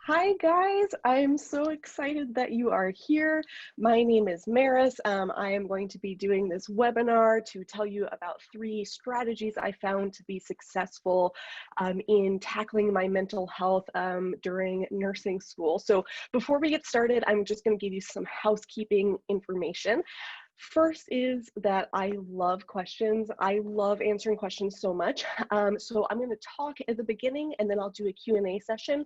Hi guys, I'm so excited that you are here. My name is Meris. I am going to be doing this webinar to tell you about 3 strategies I found to be successful in tackling my mental health during nursing school. So before we get started, I'm just going to give you some housekeeping information. First is that I love questions. I love answering questions so much. So I'm going to talk at the beginning and then I'll do a Q&A session.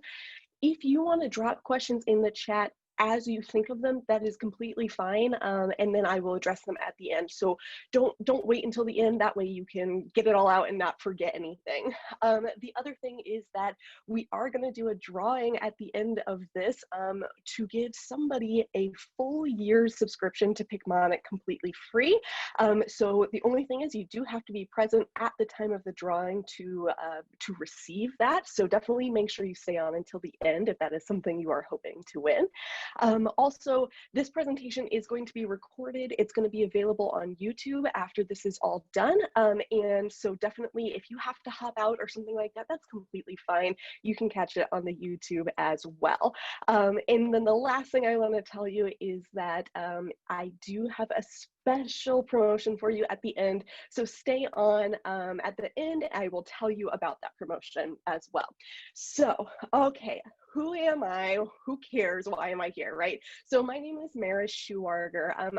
If you want to drop questions in the chat as you think of them, that is completely fine, and then I will address them at the end. So don't wait until the end. That way you can get it all out and not forget anything. The other thing is that we are going to do a drawing at the end of this to give somebody a full year's subscription to Picmonic completely free. So the only thing is you do have to be present at the time of the drawing to receive that. So definitely make sure you stay on until the end if that is something you are hoping to win. Also, this presentation is going to be recorded. It's going to be available on YouTube after this is all done. And so definitely if you have to hop out or something like that, that's completely fine. You can catch it on the YouTube as well. And then the last thing I want to tell you is that I do have a special promotion for you at the end. So stay on at the end. I will tell you about that promotion as well. So, okay. Who am I? Who cares? Why am I here, right? So my name is Meris.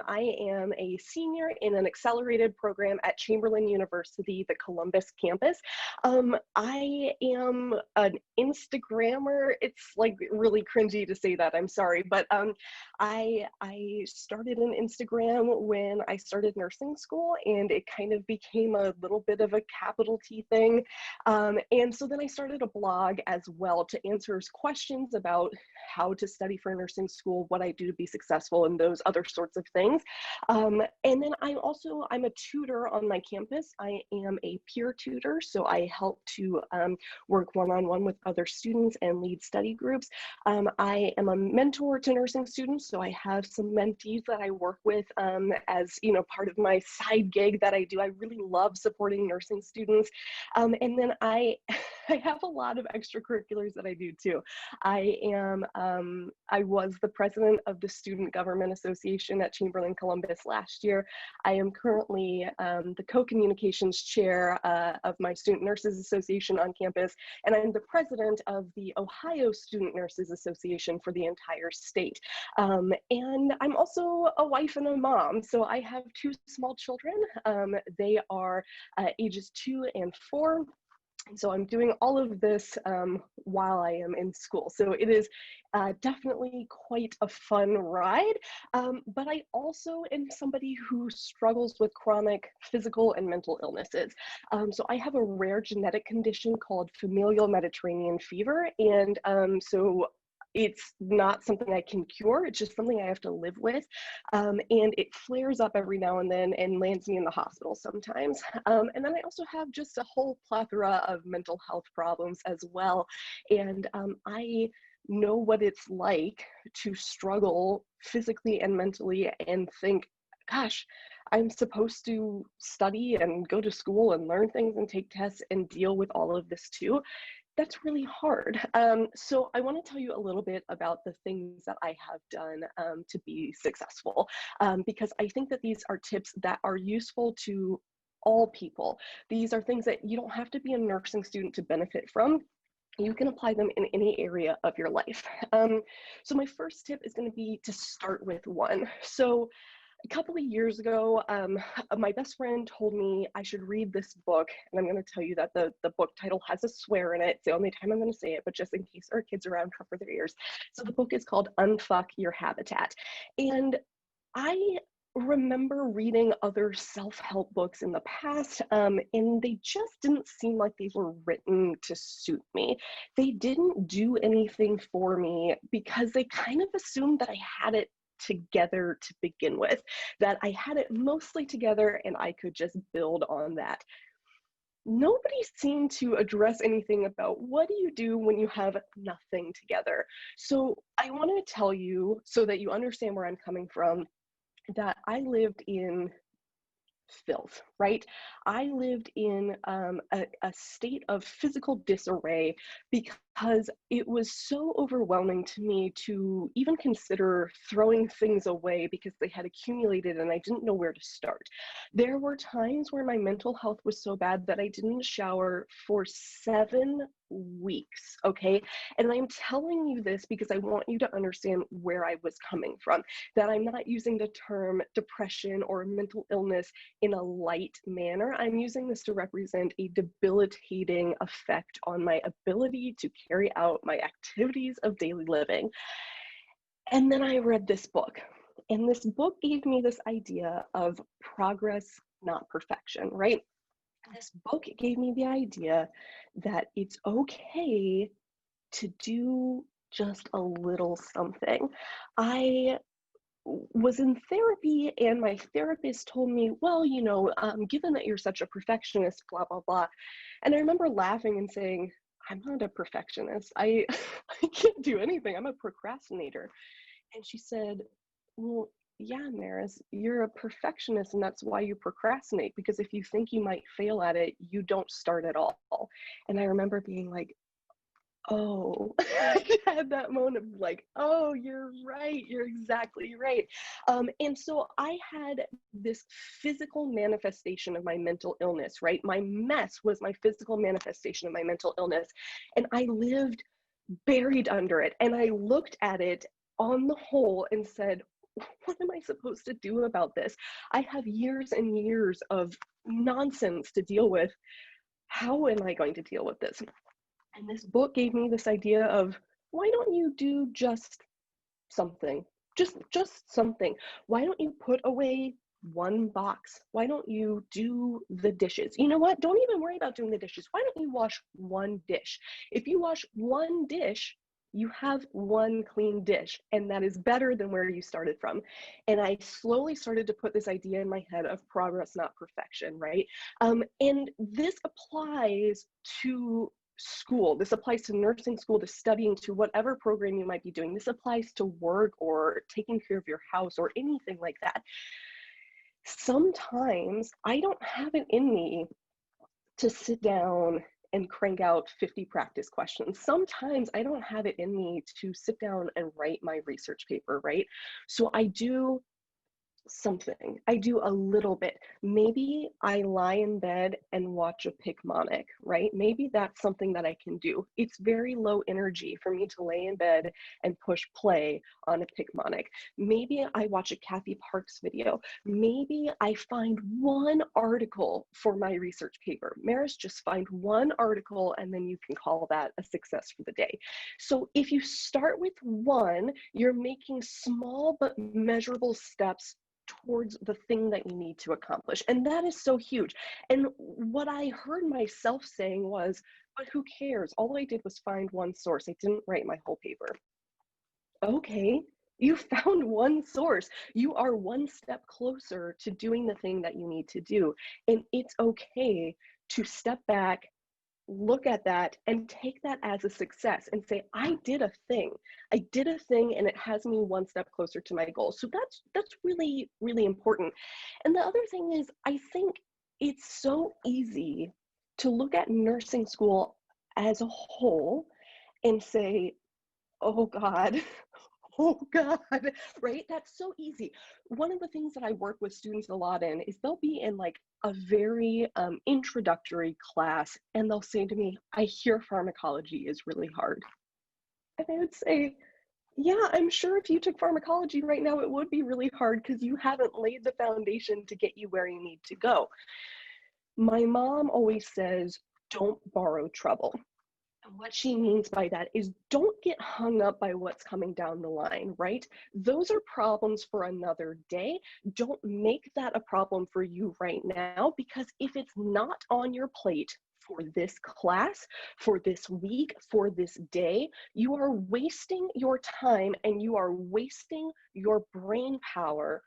I am a senior in an accelerated program at Chamberlain University, the Columbus campus. I am an Instagrammer. It's like really cringy to say that, I'm sorry, but I started an Instagram when I started nursing school, and it kind of became a little bit of a capital T thing. And so then I started a blog as well to answer questions about how to study for nursing school, what I do to be successful, and those other sorts of things. And then I'm a tutor on my campus. I am a peer tutor, so I help to work one-on-one with other students and lead study groups. I am a mentor to nursing students, so I have some mentees that I work with as part of my side gig that I do. I really love supporting nursing students. And then I have a lot of extracurriculars that I do too. I was the president of the Student Government Association at Chamberlain Columbus last year. I am currently the co-communications chair of my Student Nurses Association on campus, and I'm the president of the Ohio Student Nurses Association for the entire state. And I'm also a wife and a mom, so I have 2 small children. They are ages 2 and 4. And so I'm doing all of this while I am in school. So it is definitely quite a fun ride. But I also am somebody who struggles with chronic physical and mental illnesses. So I have a rare genetic condition called familial Mediterranean fever. And so it's not something I can cure. It's just something I have to live with. And it flares up every now and then and lands me in the hospital sometimes. And then I also have just a whole plethora of mental health problems as well. And I know what it's like to struggle physically and mentally and think, gosh, I'm supposed to study and go to school and learn things and take tests and deal with all of this too. That's really hard. So I want to tell you a little bit about the things that I have done to be successful, because I think that these are tips that are useful to all people. These are things that you don't have to be a nursing student to benefit from. You can apply them in any area of your life. So my first tip is going to be to start with one. So a couple of years ago, my best friend told me I should read this book, and I'm going to tell you that the book title has a swear in it. It's the only time I'm going to say it, but just in case there are kids around, cover their ears. So the book is called Unfuck Your Habitat. And I remember reading other self-help books in the past, and they just didn't seem like they were written to suit me. They didn't do anything for me because they kind of assumed that I had it together to begin with, that I had it mostly together and I could just build on that. Nobody seemed to address anything about what do you do when you have nothing together. So I want to tell you, so that you understand where I'm coming from, that I lived in filth, right? I lived in a state of physical disarray because because it was so overwhelming to me to even consider throwing things away because they had accumulated and I didn't know where to start. There were times where my mental health was so bad that I didn't shower for 7 weeks, okay? And I'm telling you this because I want you to understand where I was coming from, that I'm not using the term depression or mental illness in a light manner. I'm using this to represent a debilitating effect on my ability to carry out my activities of daily living. And then I read this book, and this book gave me this idea of progress, not perfection, right? This book gave me the idea that it's okay to do just a little something. I was in therapy and my therapist told me, well, given that you're such a perfectionist, blah, blah, blah. And I remember laughing and saying, I'm not a perfectionist. I, I can't do anything. I'm a procrastinator. And she said, well, yeah, Maris, you're a perfectionist and that's why you procrastinate, because if you think you might fail at it, you don't start at all. And I remember being like, oh, I had that moment of like, oh, you're right. You're exactly right. And so I had this physical manifestation of my mental illness, right? My mess was my physical manifestation of my mental illness. And I lived buried under it. And I looked at it on the whole and said, what am I supposed to do about this? I have years and years of nonsense to deal with. How am I going to deal with this? And this book gave me this idea of, why don't you do just something? Just something. Why don't you put away one box? Why don't you do the dishes? You know what? Don't even worry about doing the dishes. Why don't you wash one dish? If you wash one dish, you have one clean dish, and that is better than where you started from. And I slowly started to put this idea in my head of progress, not perfection, right? And this applies to school. This applies to nursing school, to studying, to whatever program you might be doing. This applies to work or taking care of your house or anything like that. Sometimes I don't have it in me to sit down and crank out 50 practice questions. Sometimes I don't have it in me to sit down and write my research paper, right? So I do something. I do a little bit. Maybe I lie in bed and watch a Picmonic, right? Maybe that's something that I can do. It's very low energy for me to lay in bed and push play on a Picmonic. Maybe I watch a Kathy Parks video. Maybe I find one article for my research paper. Meris, just find one article and then you can call that a success for the day. So if you start with one, you're making small but measurable steps towards the thing that you need to accomplish. And that is so huge. And what I heard myself saying was, but who cares? All I did was find one source. I didn't write my whole paper. Okay, you found one source. You are one step closer to doing the thing that you need to do. And it's okay to step back, look at that and take that as a success and say, I did a thing. I did a thing and it has me one step closer to my goal. So that's really, really important. And the other thing is, I think it's so easy to look at nursing school as a whole and say, oh God, oh God, right? That's so easy. One of the things that I work with students a lot in is they'll be in like a very introductory class and they'll say to me, I hear pharmacology is really hard. And I would say, yeah, I'm sure if you took pharmacology right now, it would be really hard because you haven't laid the foundation to get you where you need to go. My mom always says, don't borrow trouble. And what she means by that is don't get hung up by what's coming down the line, right? Those are problems for another day. Don't make that a problem for you right now, because if it's not on your plate for this class, for this week, for this day, you are wasting your time and you are wasting your brain power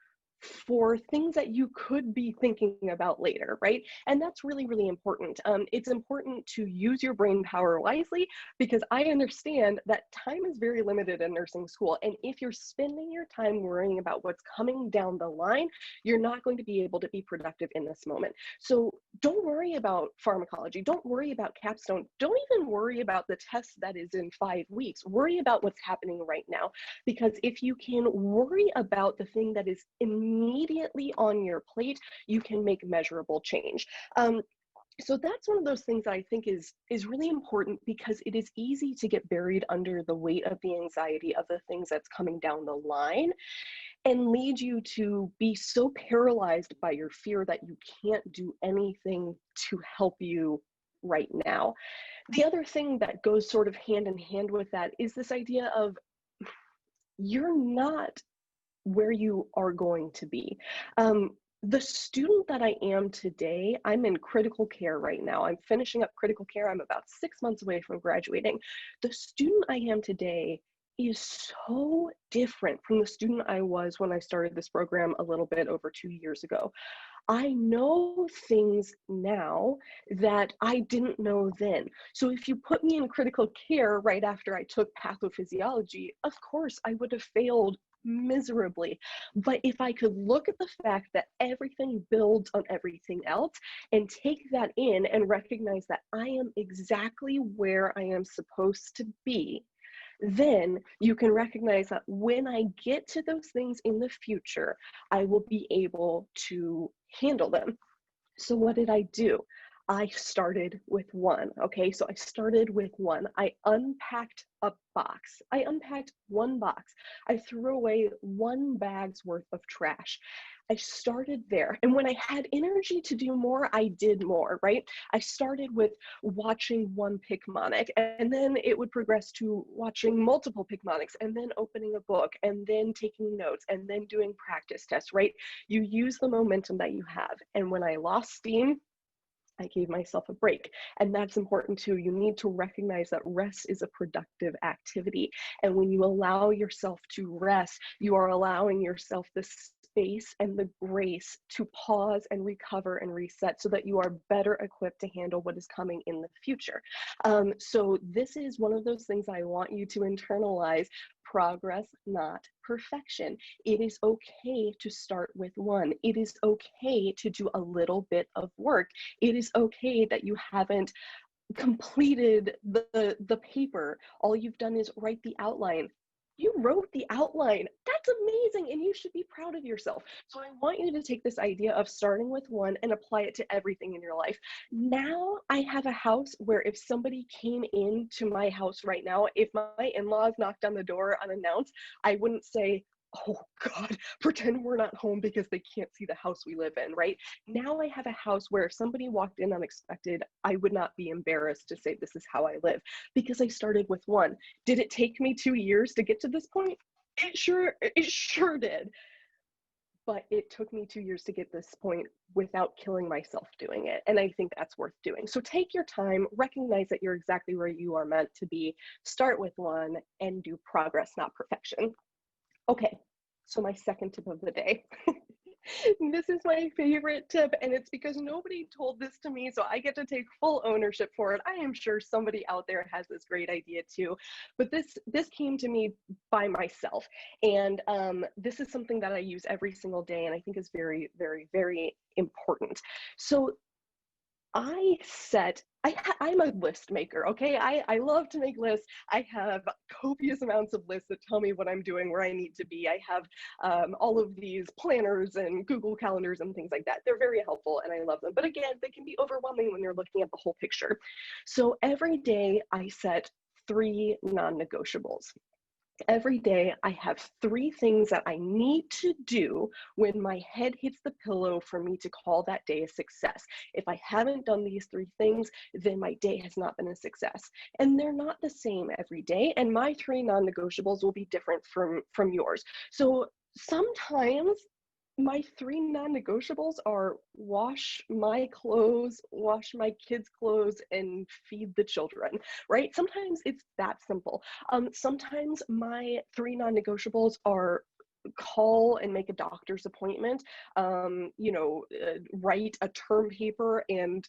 for things that you could be thinking about later, right? And that's really, really important. It's important to use your brain power wisely, because I understand that time is very limited in nursing school. And if you're spending your time worrying about what's coming down the line, you're not going to be able to be productive in this moment. So don't worry about pharmacology. Don't worry about capstone. Don't even worry about the test that is in 5 weeks. Worry about what's happening right now. Because if you can worry about the thing that is immediately on your plate, you can make measurable change. So that's one of those things that I think is really important, because it is easy to get buried under the weight of the anxiety of the things that's coming down the line, and lead you to be so paralyzed by your fear that you can't do anything to help you right now. The other thing that goes sort of hand in hand with that is this idea of you're not where you are going to be. The student that I am today, I'm in critical care right now. I'm finishing up critical care. I'm about 6 months away from graduating. The student I am today is so different from the student I was when I started this program a little bit over 2 years ago. I know things now that I didn't know then. So if you put me in critical care right after I took pathophysiology, of course I would have failed miserably. But if I could look at the fact that everything builds on everything else and take that in and recognize that I am exactly where I am supposed to be, then you can recognize that when I get to those things in the future, I will be able to handle them. So what did I do? I started with one. Okay, so I started with one. I unpacked a box. I unpacked one box. I threw away one bag's worth of trash. I started there. And when I had energy to do more, I did more, right? I started with watching one Picmonic, and then it would progress to watching multiple Picmonics, and then opening a book, and then taking notes, and then doing practice tests, right? You use the momentum that you have. And when I lost steam, I gave myself a break. And that's important too. You need to recognize that rest is a productive activity. And when you allow yourself to rest, you are allowing yourself the space and the grace to pause and recover and reset so that you are better equipped to handle what is coming in the future. So this is one of those things I want you to internalize: progress, not perfection. It is okay to start with one. It is okay to do a little bit of work. It is okay that you haven't completed the paper. All you've done is write the outline. You wrote the outline. That's amazing, and you should be proud of yourself. So I want you to take this idea of starting with one and apply it to everything in your life. Now I have a house where if somebody came into my house right now, if my in-laws knocked on the door unannounced, I wouldn't say, "Oh God, pretend we're not home," because they can't see the house we live in, right? Now I have a house where if somebody walked in unexpected, I would not be embarrassed to say this is how I live, because I started with one. Did it take me 2 years to get to this point? It sure did. But it took me 2 years to get this point without killing myself doing it. And I think that's worth doing. So take your time, recognize that you're exactly where you are meant to be, start with one, and do progress, not perfection. Okay, so my second tip of the day. This is my favorite tip, and it's because nobody told this to me, so I get to take full ownership for it. I am sure somebody out there has this great idea too, but this came to me by myself, and this is something that I use every single day, and I think is very, very, very important. So I'm a list maker, okay? I love to make lists. I have copious amounts of lists that tell me what I'm doing, where I need to be. I have all of these planners and Google calendars and things like that. They're very helpful and I love them. But again, they can be overwhelming when you're looking at the whole picture. So every day I set 3 non-negotiables. Every day, I have 3 things that I need to do when my head hits the pillow for me to call that day a success. If I haven't done these 3 things, then my day has not been a success. And they're not the same every day. And my 3 non-negotiables will be different from yours. So sometimes my 3 non-negotiables are wash my clothes, wash my kids' clothes, and feed the children, right? Sometimes it's that simple. Sometimes my 3 non-negotiables are call and make a doctor's appointment, write a term paper, and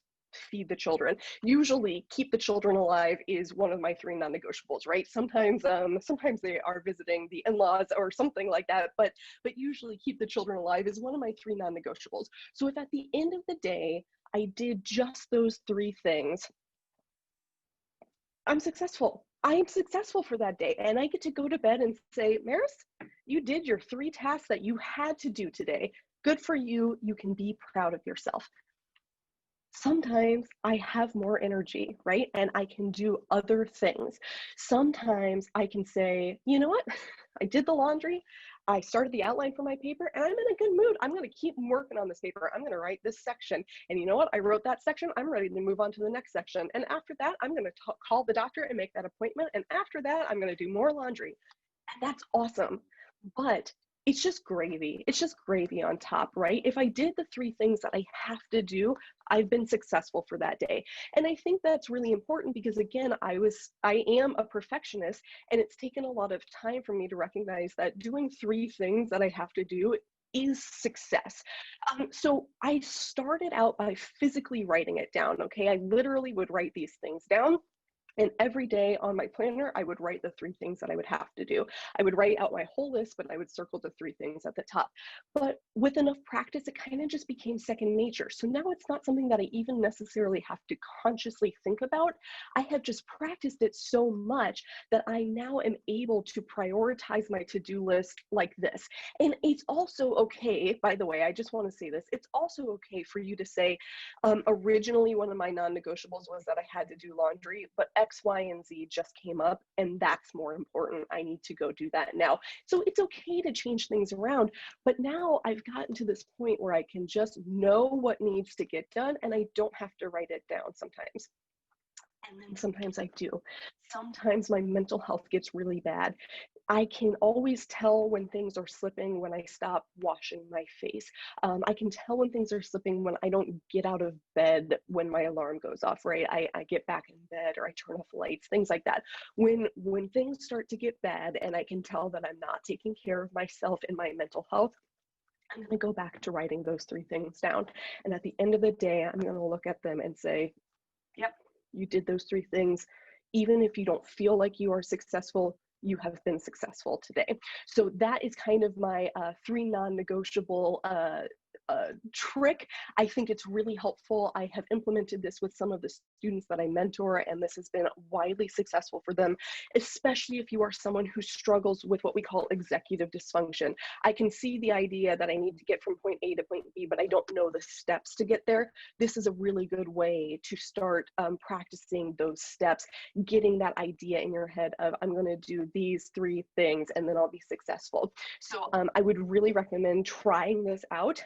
feed the children. Usually keep the children alive is one of my 3 non-negotiables, right? Sometimes they are visiting the in-laws or something like that, but usually keep the children alive is one of my 3 non-negotiables. So if at the end of the day I did just those three things, I'm successful. I am successful for that day. And I get to go to bed and say, Maris, you did your three tasks that you had to do today. Good for you. You can be proud of yourself. Sometimes I have more energy, right? And I can do other things. Sometimes I can say, you know what? I did the laundry. I started the outline for my paper and I'm in a good mood. I'm going to keep working on this paper. I'm going to write this section. And you know what? I wrote that section. I'm ready to move on to the next section. And after that, I'm going to call the doctor and make that appointment. And after that, I'm going to do more laundry. And that's awesome. But it's just gravy. It's just gravy on top, right? If I did the three things that I have to do, I've been successful for that day. And I think that's really important because, again, I am a perfectionist, and it's taken a lot of time for me to recognize that doing three things that I have to do is success. So I started out by physically writing it down, okay? I literally would write these things down. And every day on my planner, I would write the three things that I would have to do. I would write out my whole list, but I would circle the three things at the top. But with enough practice, it kind of just became second nature. So now it's not something that I even necessarily have to consciously think about. I have just practiced it so much that I now am able to prioritize my to-do list like this. And it's also okay, by the way, I just want to say this, it's also okay for you to say, originally one of my non-negotiables was that I had to do laundry, but X, Y, and Z just came up, and that's more important. I need to go do that now. So it's okay to change things around, but now I've gotten to this point where I can just know what needs to get done, and I don't have to write it down sometimes. And then sometimes I do. Sometimes my mental health gets really bad. I can always tell when things are slipping when I stop washing my face. I can tell when things are slipping when I don't get out of bed when my alarm goes off, right? I get back in bed or I turn off lights, things like that. When things start to get bad and I can tell that I'm not taking care of myself and my mental health, I'm going to go back to writing those three things down. And at the end of the day, I'm going to look at them and say, yep, you did those three things. Even if you don't feel like you are successful, you have been successful today. So that is kind of my three non-negotiable trick. I think it's really helpful. I have implemented this with some of the students that I mentor, and this has been widely successful for them, especially if you are someone who struggles with what we call executive dysfunction. I can see the idea that I need to get from point A to point B, but I don't know the steps to get there. This is a really good way to start practicing those steps, getting that idea in your head of, I'm going to do these three things and then I'll be successful. So I would really recommend trying this out.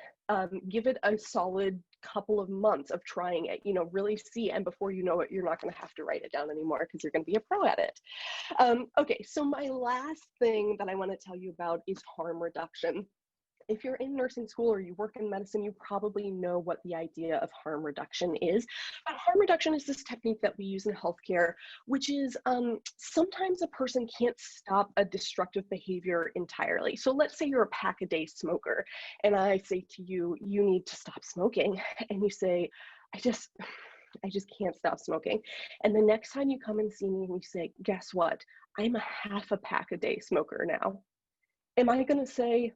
Give it a solid couple of months of trying it, really see, and before you know it, you're not going to have to write it down anymore because you're going to be a pro at it. Okay, so my last thing that I want to tell you about is harm reduction. If you're in nursing school or you work in medicine, you probably know what the idea of harm reduction is. But harm reduction is this technique that we use in healthcare, which is sometimes a person can't stop a destructive behavior entirely. So let's say you're a pack-a-day smoker, and I say to you, you need to stop smoking. And you say, I just can't stop smoking. And the next time you come and see me and you say, guess what? I'm a half a pack-a-day smoker now. Am I going to say,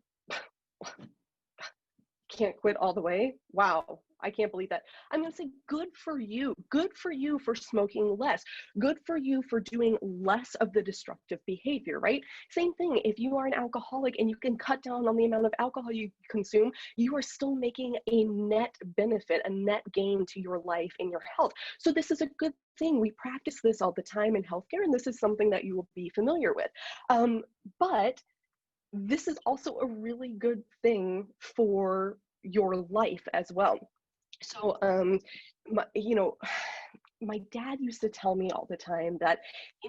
can't quit all the way? Wow, I can't believe that. I'm going to say, good for you. Good for you for smoking less. Good for you for doing less of the destructive behavior, right? Same thing, if you are an alcoholic and you can cut down on the amount of alcohol you consume, you are still making a net benefit, a net gain to your life and your health. So this is a good thing. We practice this all the time in healthcare, and this is something that you will be familiar with. But this is also a really good thing for your life as well. So, my dad used to tell me all the time that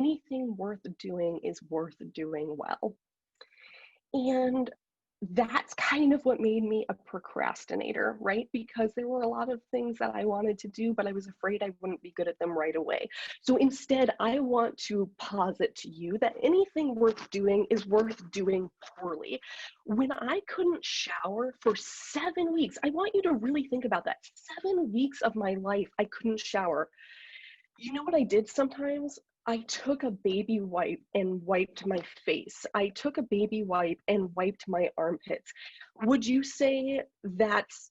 anything worth doing is worth doing well. And that's kind of what made me a procrastinator, right? Because there were a lot of things that I wanted to do, but I was afraid I wouldn't be good at them right away. So instead, I want to posit to you that anything worth doing is worth doing poorly. When I couldn't shower for 7 weeks, I want you to really think about that. 7 weeks of my life, I couldn't shower. You know what I did sometimes? I took a baby wipe and wiped my face. I took a baby wipe and wiped my armpits. Would you say that's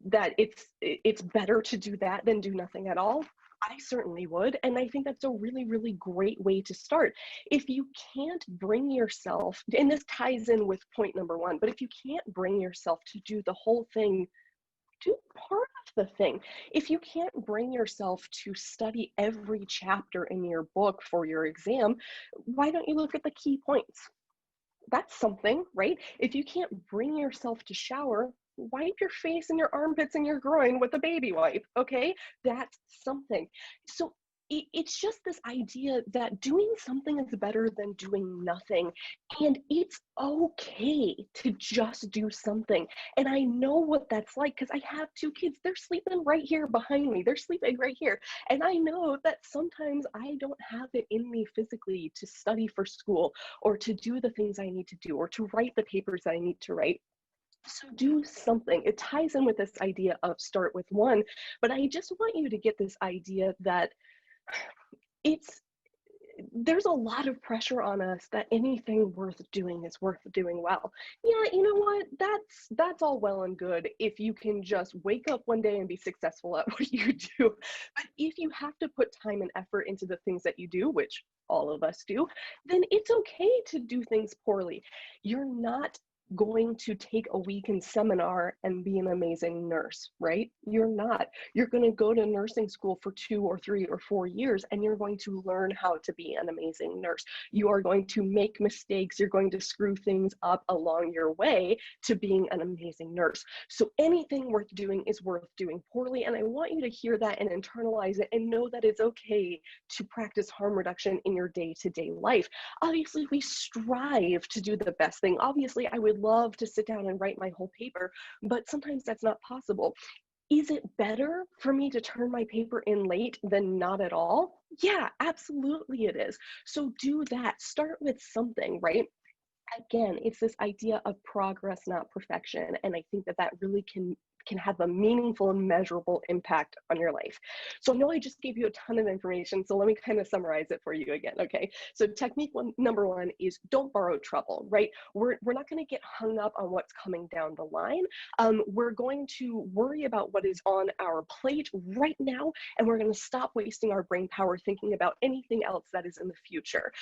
that it's better to do that than do nothing at all, I certainly would. And I think that's a really, really great way to start. If you can't bring yourself, and this ties in with point number one, but if you can't bring yourself to do the whole thing, do part of the thing. If you can't bring yourself to study every chapter in your book for your exam, why don't you look at the key points? That's something, right? If you can't bring yourself to shower, wipe your face and your armpits and your groin with a baby wipe, okay? That's something. So it's just this idea that doing something is better than doing nothing. And it's okay to just do something. And I know what that's like because I have two kids. They're sleeping right here behind me. They're sleeping right here. And I know that sometimes I don't have it in me physically to study for school or to do the things I need to do or to write the papers I need to write. So do something. It ties in with this idea of start with one, but I just want you to get this idea that it's there's a lot of pressure on us that anything worth doing is worth doing well. Yeah, you know what? That's all well and good if you can just wake up one day and be successful at what you do. But if you have to put time and effort into the things that you do, which all of us do, then it's okay to do things poorly. You're not going to take a weekend seminar and be an amazing nurse, right? You're not. You're going to go to nursing school for 2 or 3 or 4 years and you're going to learn how to be an amazing nurse. You are going to make mistakes. You're going to screw things up along your way to being an amazing nurse. So anything worth doing is worth doing poorly. And I want you to hear that and internalize it and know that it's okay to practice harm reduction in your day-to-day life. Obviously, we strive to do the best thing. Obviously, I would love to sit down and write my whole paper, but sometimes that's not possible. Is it better for me to turn my paper in late than not at all? Yeah, absolutely it is. So do that. Start with something, right? Again, it's this idea of progress, not perfection. And I think that really can have a meaningful and measurable impact on your life. So I know I just gave you a ton of information, so let me kind of summarize it for you again, okay? So technique number one is don't borrow trouble, right? We're not gonna get hung up on what's coming down the line. We're going to worry about what is on our plate right now, and we're gonna stop wasting our brain power thinking about anything else that is in the future.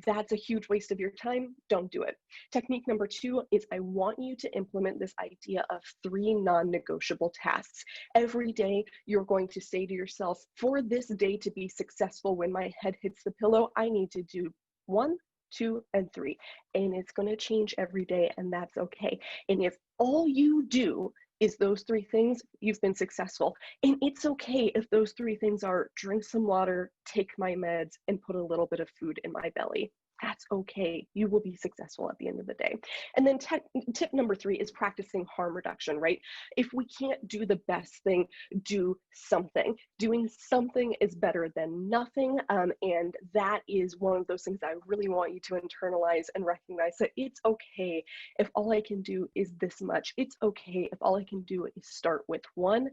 That's a huge waste of your time. Don't do it. Technique number two is I want you to implement this idea of 3 non-negotiable tasks. Every day, you're going to say to yourself, for this day to be successful, when my head hits the pillow, I need to do 1, 2, and 3. And it's going to change every day, and that's okay. And if all you do is those 3 things, you've been successful. And it's okay if those 3 things are drink some water, take my meds, and put a little bit of food in my belly. That's okay. You will be successful at the end of the day. And then tip number 3 is practicing harm reduction, right? If we can't do the best thing, do something. Doing something is better than nothing. And that is one of those things that I really want you to internalize and recognize that it's okay if all I can do is this much. It's okay if all I can do is start with 1.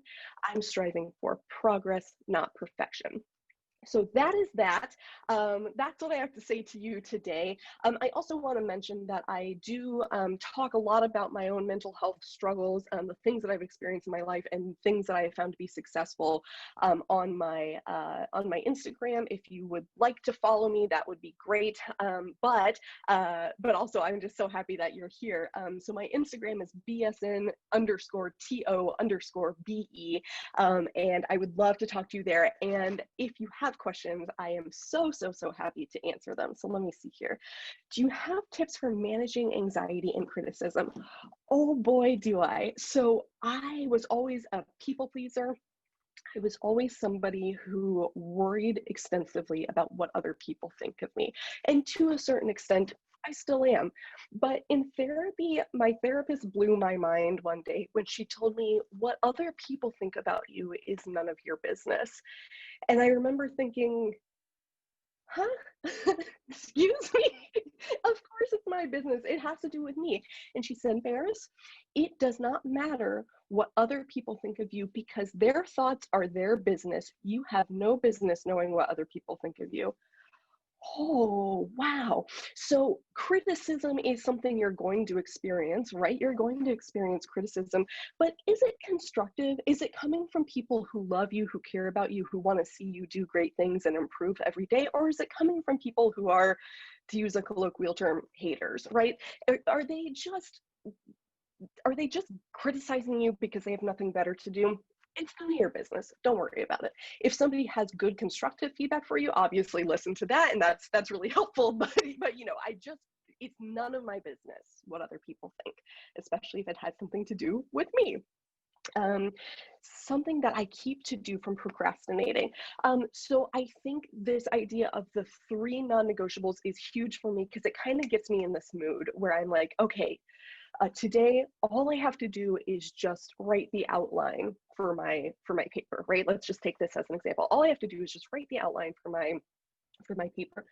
I'm striving for progress, not perfection. So that is that. That's what I have to say to you today. I also want to mention that I do talk a lot about my own mental health struggles, the things that I've experienced in my life, and things that I have found to be successful on my Instagram. If you would like to follow me, that would be great. But also, I'm just so happy that you're here. So my Instagram is bsn_to_be, and I would love to talk to you there. And if you have questions, I am so happy to answer them. So let me see here. Do you have tips for managing anxiety and criticism? Oh boy, do I. So I was always a people pleaser. I was always somebody who worried extensively about what other people think of me. And to a certain extent, I still am. But in therapy, my therapist blew my mind one day when she told me what other people think about you is none of your business. And I remember thinking, huh? Excuse me? Of course it's my business. It has to do with me. And she said, Meris, it does not matter what other people think of you because their thoughts are their business. You have no business knowing what other people think of you. Oh, wow. So criticism is something you're going to experience, right? You're going to experience criticism, but is it constructive? Is it coming from people who love you, who care about you, who want to see you do great things and improve every day? Or is it coming from people who are, to use a colloquial term, haters, right? Are they just criticizing you because they have nothing better to do? It's none of your business. Don't worry about it. If somebody has good constructive feedback for you, obviously listen to that, and that's really helpful. But it's none of my business what other people think, especially if it has something to do with me. Um, Something that I keep to do from procrastinating. So I think this idea of the three non-negotiables is huge for me because it kind of gets me in this mood where I'm like, okay, today, all I have to do is just write the outline for my paper, right? Let's just take this as an example. All I have to do is just write the outline for my paper.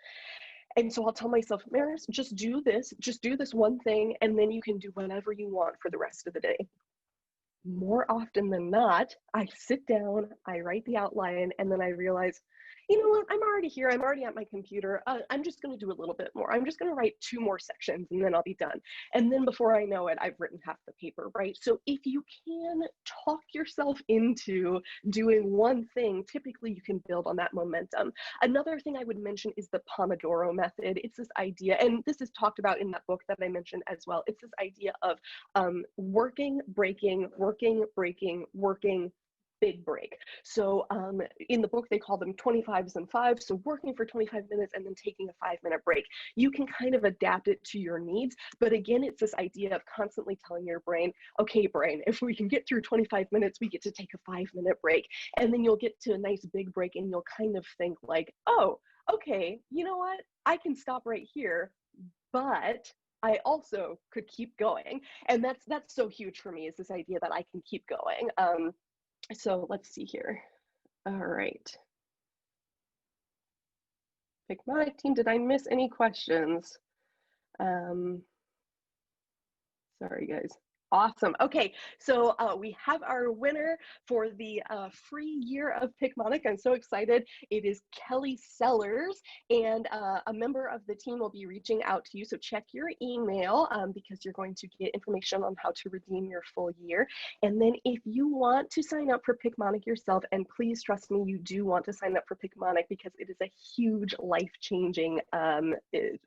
And so I'll tell myself, Maris, just do this one thing, and then you can do whatever you want for the rest of the day. More often than not, I sit down, I write the outline, and then I realize, you know what, I'm already here, I'm already at my computer, I'm just going to do a little bit more. I'm just going to write 2 more sections and then I'll be done. And then before I know it, I've written half the paper, right? So if you can talk yourself into doing one thing, typically you can build on that momentum. Another thing I would mention is the Pomodoro method. It's this idea, and this is talked about in that book that I mentioned as well. It's this idea of working, breaking, working, breaking, working, big break. So in the book, they call them 25s and 5s. So working for 25 minutes and then taking a 5-minute break. You can kind of adapt it to your needs. But again, it's this idea of constantly telling your brain, okay, brain, if we can get through 25 minutes, we get to take a 5-minute break. And then you'll get to a nice big break and you'll kind of think like, oh, okay, you know what? I can stop right here, but I also could keep going. And that's so huge for me, is this idea that I can keep going. So let's see here. All right. Picmonic team, did I miss any questions? Sorry, guys. Awesome. Okay, so we have our winner for the free year of Picmonic. I'm so excited. It is Kelly Sellers, and a member of the team will be reaching out to you. So check your email because you're going to get information on how to redeem your full year. And then if you want to sign up for Picmonic yourself, and please trust me, you do want to sign up for Picmonic because it is a huge life-changing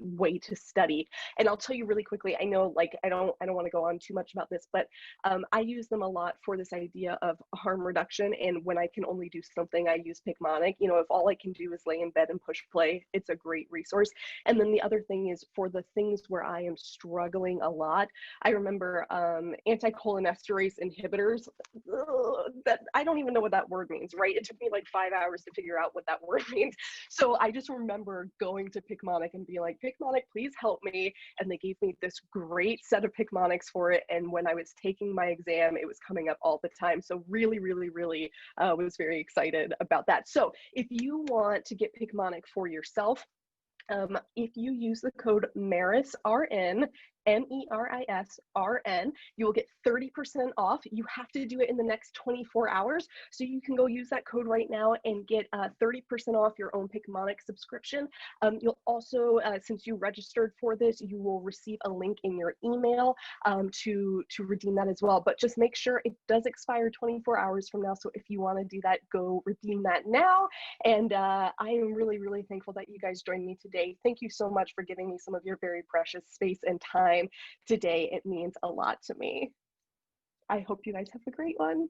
way to study. And I'll tell you really quickly, I know I don't want to go on too much about this, but I use them a lot for this idea of harm reduction. And when I can only do something, I use Picmonic. You know, if all I can do is lay in bed and push play, it's a great resource. And then the other thing is for the things where I am struggling a lot. I remember anticholinesterase inhibitors, that I don't even know what that word means, right? It took me like 5 hours to figure out what that word means. So I just remember going to Picmonic and being like, Picmonic, please help me. And they gave me this great set of Picmonics for it. And when I was taking my exam, it was coming up all the time. So really, really, really was very excited about that. So if you want to get Picmonic for yourself, if you use the code Meris, RN, MERISRN, you will get 30% off. You have to do it in the next 24 hours. So you can go use that code right now and get 30% off your own Picmonic subscription. You'll also, since you registered for this, you will receive a link in your email to redeem that as well. But just make sure it does expire 24 hours from now. So if you want to do that, go redeem that now. And I am really, really thankful that you guys joined me today. Thank you so much for giving me some of your very precious space and time today. It means a lot to me. I hope you guys have a great one.